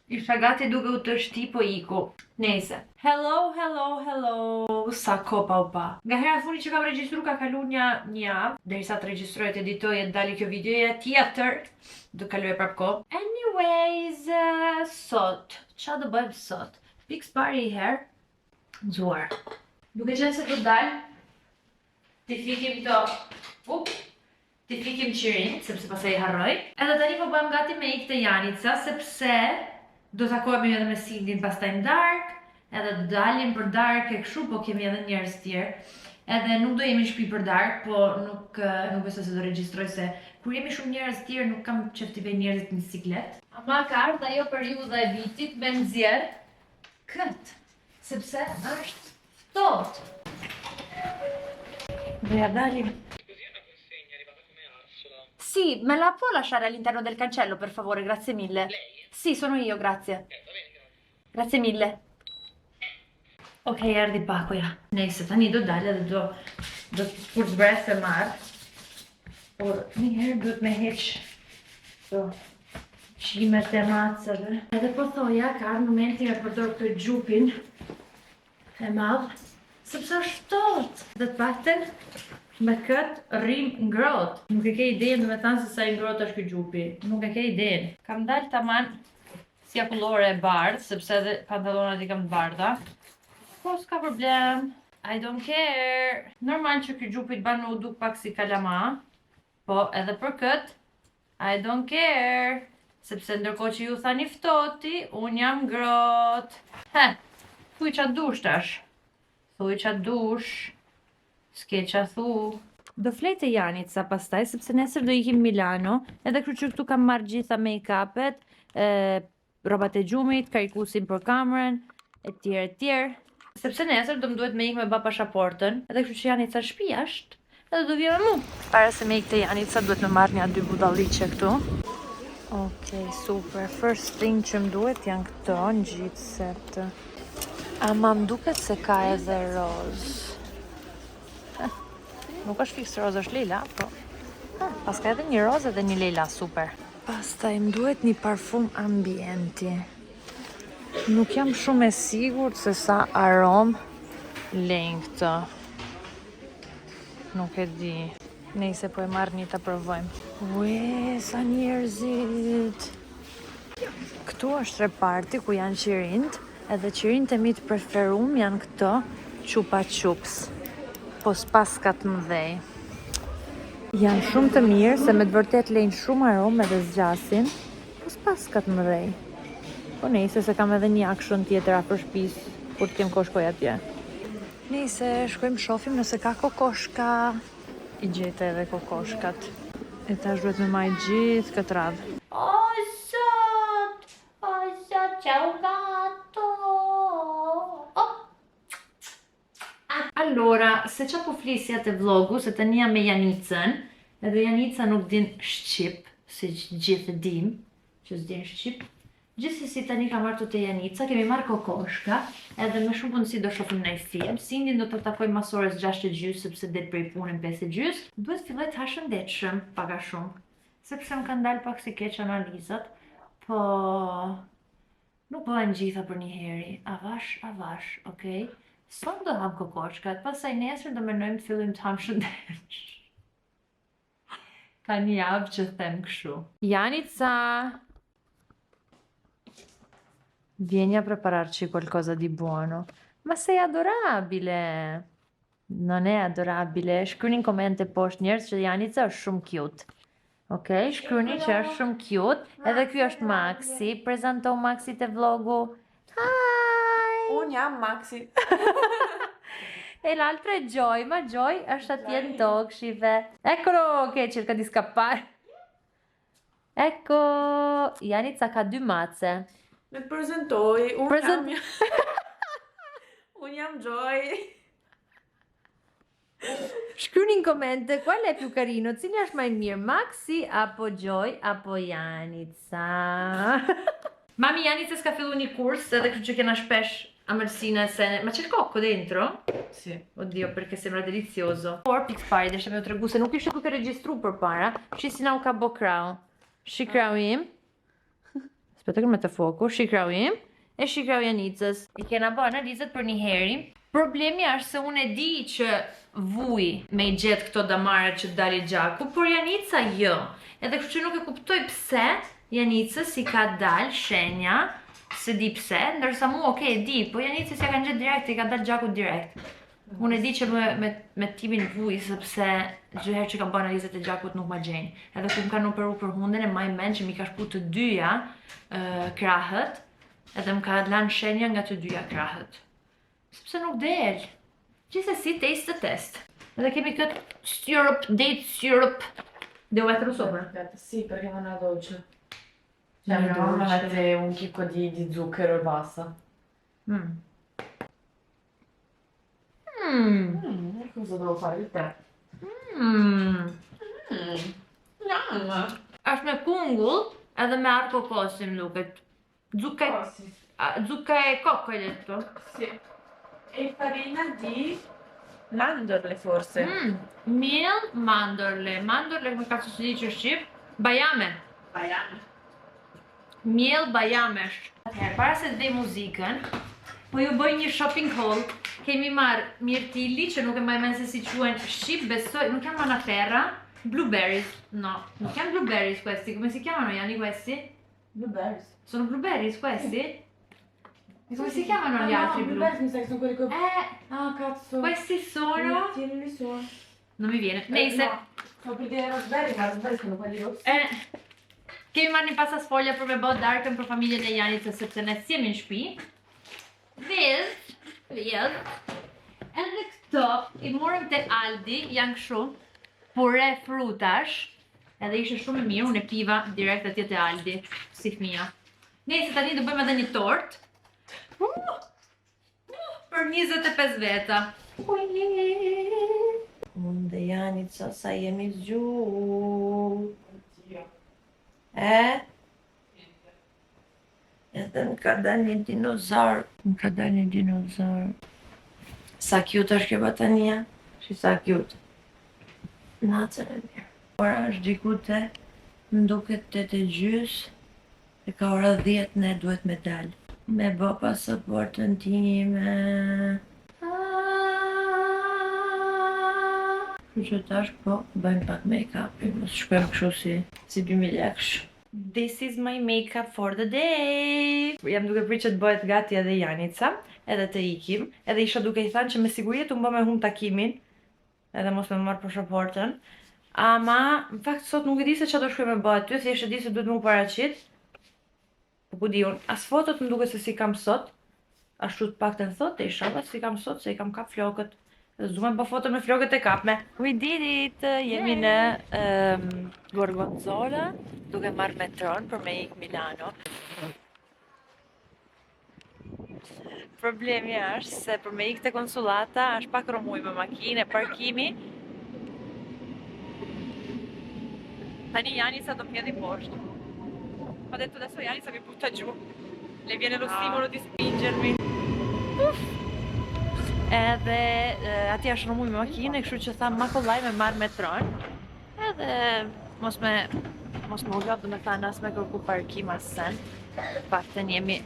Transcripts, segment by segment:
Isha gati duke u të shti po iku. Nese. Hello. Sa kopa u pa. Nga hera funi që kam regjistru ka kalu një javë. Derisa të regjistroj të editoj e të dali kjo videoja tjetër. Do kalu e prap ko. Anyways, sot. Qa do bëjmë sot? Pix pari i herë. Nxuar. Duke qenë se do dal. Ti fikim të... Ti fikim qirin, sepse pasaj i harroj. Edhe tani po bëjmë gati me ikë të Janica, sepse do takohemi edhe me Sindin pastaj në dark, edhe do dalim për dark e kështu, po kemi edhe njerëz tjerë. Edhe nuk do jemi në shtëpi për dark, po nuk besoj se do regjistroj se kur jemi shumë njerëz tjerë nuk kam qef t'i vej njerëzit në siklet. Ama ka ardhur ajo periudha e vitit me nxjerr kët, sepse është ftohtë. Do ja dalim. Sì, me la può lasciare all'interno del cancello, per favore, grazie mille. Lei? Sì, sono io, grazie. Va bene. Grazie mille. Ok, erdhi pakoja. Nëse tani do dalë dhe do kur zbres e marr. Por një herë duhet me heq to qimet e macave. Edhe po thoja, ka ardhur momenti me përdor këtë xhupin e madh, sepse është ftohtë. Dhe të paktën me këtë rrim ngrohtë. Nuk e ke idenë, do me thanë se sa i ngrohtë është ky xhupi. Nuk e ke idenë. Kam dalë taman si akullore e bardhë, sepse edhe pantallonat i kam të bardha. Po s'ka problem. I don't care. Normal që ky xhupi të ban u duk pak si kalama. Po edhe për këtë I don't care. Sepse ndërkohë që ju thani ftoti, unë jam ngrohtë. Thuj qa dush tash. Thuj qa dush. S'ke qa thu. Do flej të Janica pastaj, sepse nesër do ikim Milano, edhe kështu që këtu kam marrë gjitha make-upet, robat e gjumit, karikusin për kamerën, e tjerë. Sepse nesër do më duhet me ik me ba pashaportën, edhe kështu që Janica shpi ashtë, edhe do vje me mu. Para se me ik të Janica, duhet me marrë një 2 budalliqe këtu. Okej, super. First thing që më duhet janë këto, në gjithë setë. Ama më duket se ka edhe rozë. Nuk është fiks rozë, është lila, po. Pas ka edhe një rozë edhe një lila, super. Pastaj më duhet një parfum ambienti. Nuk jam shumë e sigurt se sa aromë lejnë këto. Nuk e di. Nejse po e marrë një të provojmë. Ue, sa njerëzit. Këtu është reparti ku janë qirinët, edhe qirinët e mi të preferum janë këto Chupa Chups. Po s'pas ka të mëdhej. Janë shumë të mirë, se me të vërtet lejnë shumë aromë edhe zgjasin, po s'pas ka të mëdhej. Po nejse se kam edhe një action tjetër afër shtëpis, kur të kem koshkoj atje. Nejse, shkojmë shofim nëse ka kokoshka. I gjete edhe kokoshkat. E tash duhet me majt gjithë këtë radhë. O sot, ciao gatto. Allora, se qa po flisja të vlogu, se të nja me Janicën, edhe Janica nuk din shqip, si gjithë dim, që s'din shqip. Gjithsesi tani ka marrë të Janica, kemi marrë kokoshka, edhe me shumë punësi do shofim në i film. Sindin do të takoj mas orës 6:30, sepse det prej punën 5:30. Duhet filloj të hashëndetshëm, paka shumë, sepse më kanë dalë pak si keq analizat, po nuk bëhen gjitha për një heri, avash, okej? Sot do ham kokoshkat, pasaj nesër do menojmë të fillim të ham shëndesh. Ka një javë që them kështu. Janica! Vieni a prepararci qualcosa di buono. Ma sei adorabile! Non è adorabile. Shkruani në komente poshtë njerëz që Janica është shumë cute. Okej, shkruani që është shumë cute. Edhe ky është Maxi. Prezanto Maxi te vlogu. Hi! Unë jam Maxi. E l'altra è Joy, ma Joy është atje në tokë, shive. Eccolo che cerca di scappare. Ecco, Janica ka 2 mace. Me të prezentoj, unë jam Joy. Shkruani në komente qual è più carino, cili është më i mirë, Maxi apo Joy apo Janica. Mami Janica s'ka fillu një kurs, edhe kështu që kena shpesh amersina se... Ma c'è il cocco dentro? Sì. Oddio, perché sembra delizioso. Por Pix Pari, deshe me u tregu se nuk ishte duke regjistru për para, që si na u ka bo krau. Shi krau im. Spetër me të foku, shikrau im e shikrau Janicës. I kena bë analizat për një heri. Problemi është se unë e di që vuj me i gjetë këto damaret që dali gjaku, por Janica jo. Edhe kështu që nuk e kuptoj pse Janicës si ka dal shenja, se di pse, ndërsa mu e di, po Janicës ja kanë gjetë direkt, i ka dal gjaku direkt. Unë e di që me timin vuj, sepse gjithëherë që kam bërë analizat e gjakut nuk ma gjenjë. Edhe ku më kanë operu për hunden e maj men që mi ka shku të dyja krahët, edhe më ka lanë shenja nga të dyja krahët. Sepse nuk del. Gjithsesi taste the test. Edhe kemi këtë syrup, date syrup. Devo mettere sopra? Sì, perché non è dolce. Cioè, mia mamma mette un chicco di zucchero e basta. Cosa devo fare di te? Yum. Është me kungull edhe me arë kokosi më duket. Zucca e cocco hai detto? Sì. E farina di mandorle forse. Miel, mandorle. Mandorle come cazzo si dice in shqip? Bajame. Bajame. Miel bajamesh. Atëherë, para se të vej muzikën, po ju bëj një shopping haul. Kemi marrë mirtilli, që nuk e mbaj mend se si quhen shqip, besoj, non chiamano ferra. Blueberries, no, non chiamano blueberries questi, come si chiamano Yanni questi? Blueberries. Sono blueberries questi? E come si chiamano gli altri blu? Blueberries mi sa che sono quelli che... Ah, cazzo. Questi sono... Mirtilli sono... Non mi viene. Neise. No, sto per dire raspberry, ma raspberry sono quelli rossi. Kemi marrë një pasas folja për me bë darkën për familjen e Janit, sepse ne s'jemi në shtëpi. Edhe këto i morëm te Aldi, janë kështu, pure frutash, edhe ishte shumë e mirë, unë e piva direkt atje te Aldi, si fëmia. Nëse tani do bëjmë edhe një tort. Për 25 veta. Unë dhe Janica sa jemi zgjuar. Edhe më ka dalë një dinozaur. Sa cute është kjo batania? Shi sa cute. Nacër e mirë. Ora është dikute, më duket 8:30 e ka ora 10 ne duhet me dalë. Me bë pasaportën time. Që tash po bëjmë pak make-up, mos shkojmë kështu si 2000 lekësh. This is my makeup for the day. Jam duke prit që të bëhet gati edhe Janica, edhe të ikim, edhe isha duke i thënë që me siguri të më bë me hum takimin, edhe mos me marr pasaportën. Ama, në fakt sot nuk e di se çfarë do shkoj me bë aty, thjesht e di se duhet më paraqit. Po ku di unë, as fotot më duket se si kam sot, ashtu të paktën thotë, inshallah si kam sot, se i kam kap flokët. Dhe s'du me bë foto me flokët e kapme. We did it! Jemi në Gorgonzola, duke marrë metron për me ik Milano. Problemi është se për me ik te konsulata është pak rëmuj me makinë, parkimi. Tani Janica do pjedi poshtë. Ho detto adesso Janica mi butta giù. Le viene lo stimolo di spingermi. Edhe ati është rëmuj me makinë, kështu që thamë ma kollaj me marrë metron. Edhe mos me ullot dhe me thanë as me kërku parkim as sen. Pakten jemi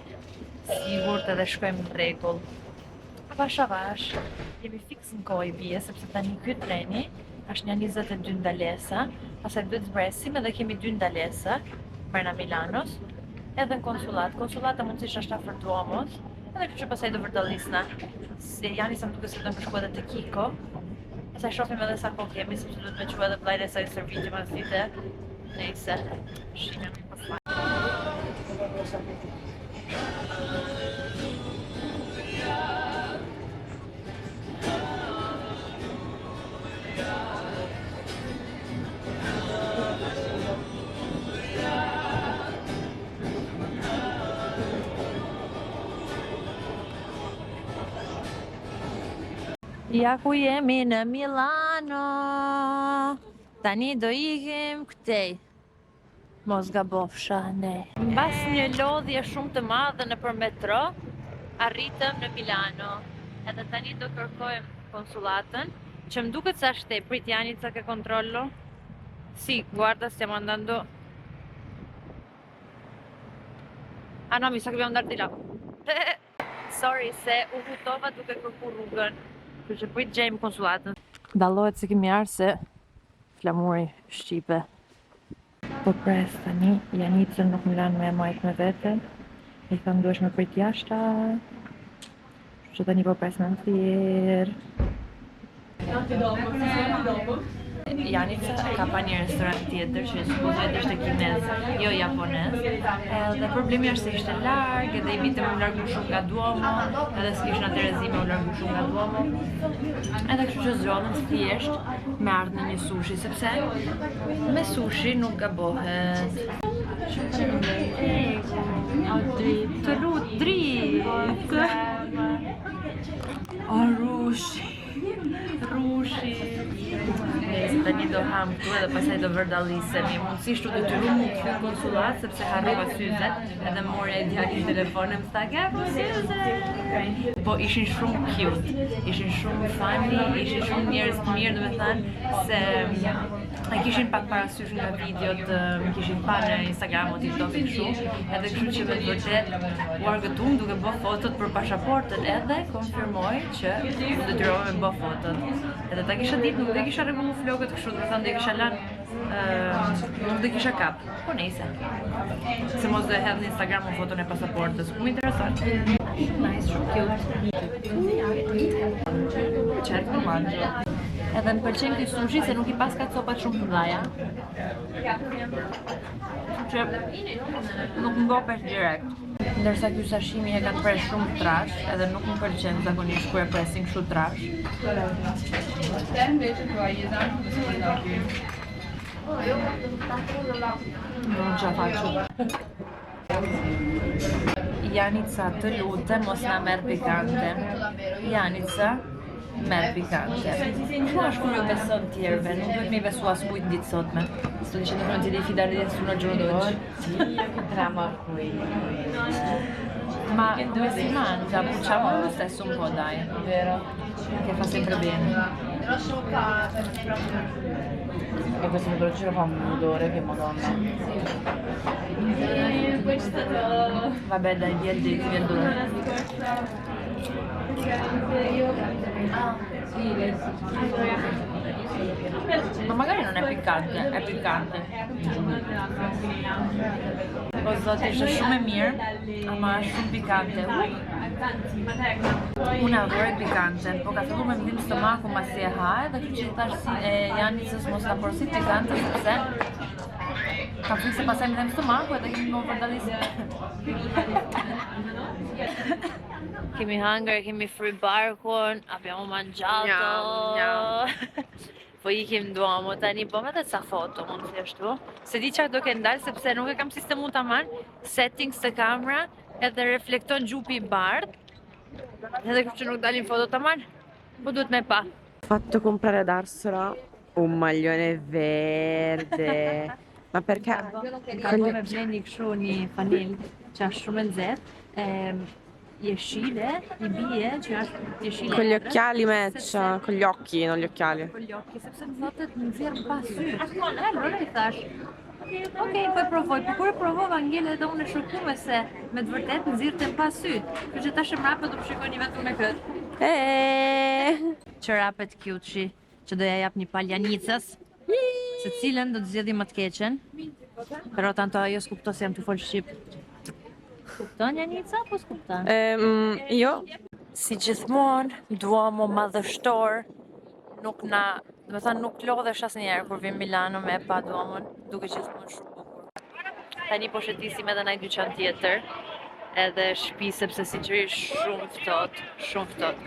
sigurt edhe shkojmë në rregull. Avash, jemi fix në kohë i bie, sepse tani ky treni është një 22 ndalesa, pastaj duhet zbresim edhe kemi 2 ndalesa brenda Milanos, edhe në konsulat. Konsulata mundësisht është afër Duomos, edhe kështu që pastaj do vërdallisna. Se Janica më duket se do të shkojë edhe te Kiko. Pastaj shohim edhe sa kohë kemi, sepse duhet me quaj edhe vllajën e saj servitje pas dite. Nëse shihemi pas faj. Ja ku jemi në Milano. Tani do ikim këtej. Mos gabofsha ne. Mbas një lodhje shumë të madhe nëpër metro, arritëm në Milano. Edhe tani do kërkojmë konsulatën, që më duket se është prit Janica che controllo. Sì, guarda, stiamo andando. Ah no, mi sa che dobbiamo andare di là. Sorry se u hutova duke kërku rrugën. Kështu që po i gjejmë konsullatën. Dallohet se kemi arë se flamuri shqipe. Po pres tani, Janicën nuk më lanë me majt me vete. I thëmë duesh me prit jashta. Kështu që tani po pres me në thjerë. Janica ka pa një restorant tjetër që supozojt ishte kinez, jo japonez. Dhe problemi është se ishte larg, edhe i vitëm u largu shumë nga Duomo, edhe s'kishën atë rezime u largu shumë nga Duomo. Edhe kështu që zgjonëm thjesht me ardhë në një sushi, sepse me sushi nuk gabohet. Të lut, dritë! O, rushi! Rushi! Tani do ham këtu edhe pastaj do vërdallisemi. Mundësisht u detyru mu këtu konsullat sepse harrova syzet edhe morja i djalin telefon e më tha "Gabo syze". Po ishin shumë cute, ishin shumë funny, ishin shumë njerëz të mirë, domethënë se e kishin pak parasysh nga videot, më kishin parë në Instagram o TikTok kështu, edhe kështu që me të vërtet u argëtum duke bë fotot për pasaportën edhe konfirmoj që u detyrova me bë fotot. Edhe ta kisha ditë nuk dhe kisha rregullu flokët kështu, domethënë dhe kisha lanë nuk dhe kisha kap, po nejse. Se mos do e hedh në Instagram o foton e pasaportës, më interesant. Nice, shumë cute. Qertë në mangë. Edhe më pëlqen ky sushi se nuk i pas ka copat shumë të dhaja. Që nuk mbopesh direkt. Ndërsa ky sashimi e ka të presh shumë trash, edhe nuk më pëlqen zakonisht kur e presin kështu trash. Non ce la faccio. Janica, të lutem mos na merr pikante. Janica, merr pikante. Ku është kur ju beson tjerëve? Nuk duhet me i besu as kujt ditë sotme. Sto dicendo che non ti devi fidare di nessuno al giorno d'oggi. Trama qui. Ma dove si mangia? Facciamolo lo stesso un po', dai. Vero? Che fa sempre bene. E questo peperoncino fa un odore che madonna. Vabbè dai, via il dolore. Ma magari non è piccante, è piccante. O zot, ishte shumë e mirë, ama është shumë pikante. Unë adore pikante, po ka fillu me mdim stomaku masi e ha, dhe kështu që thash si e Janicës mos ta porosit pikante sepse kam frikë se pastaj më dhem stomaku edhe kemi më vërdallisë. Kemi hangër, kemi fry barkun, abbiamo mangiato. Po ikim Duomo tani, bëm edhe ca foto mund thjeshtu. Se di çfarë do ke ndalë sepse nuk e kam sistemu tamam settings të kamera edhe reflekton gjupi i bardh. Edhe kështu që nuk dalin foto tamam, po duhet me pa. Fatto comprare ad Arsora un maglione verde. Ma perché? Ka me blendi kështu një fanil që është shumë e nxehtë, jeshile, i bie që është jeshile. Con gli occhiali match, con gli occhi, non gli occhiali. Con gli occhi, sepse më thotet më nxjerr pa sy. Allora i thash, okej, po e provoj, po kur e provova ngele edhe unë e shokume se me të vërtet nxirrte pa sy. Kështu që tash e mrapa do të shikoni vetëm me këtë. Çorapet cute që do ja jap një pal Janicës, se cilën do të zgjedhim më të keqen. Però tanto ajo s'kupton se jam të fol shqip. Kupton Janica apo s'kupton? Io? Si gjithmonë, Duomo madhështor nuk na, do të thënë nuk lodhesh asnjëherë kur vim Milano me pa Duomon, duke gjithmonë shumë bukur. Tani po shëtisim edhe në dyqan tjetër, edhe shtëpi sepse sinqerisht shumë ftohtë, shumë ftohtë.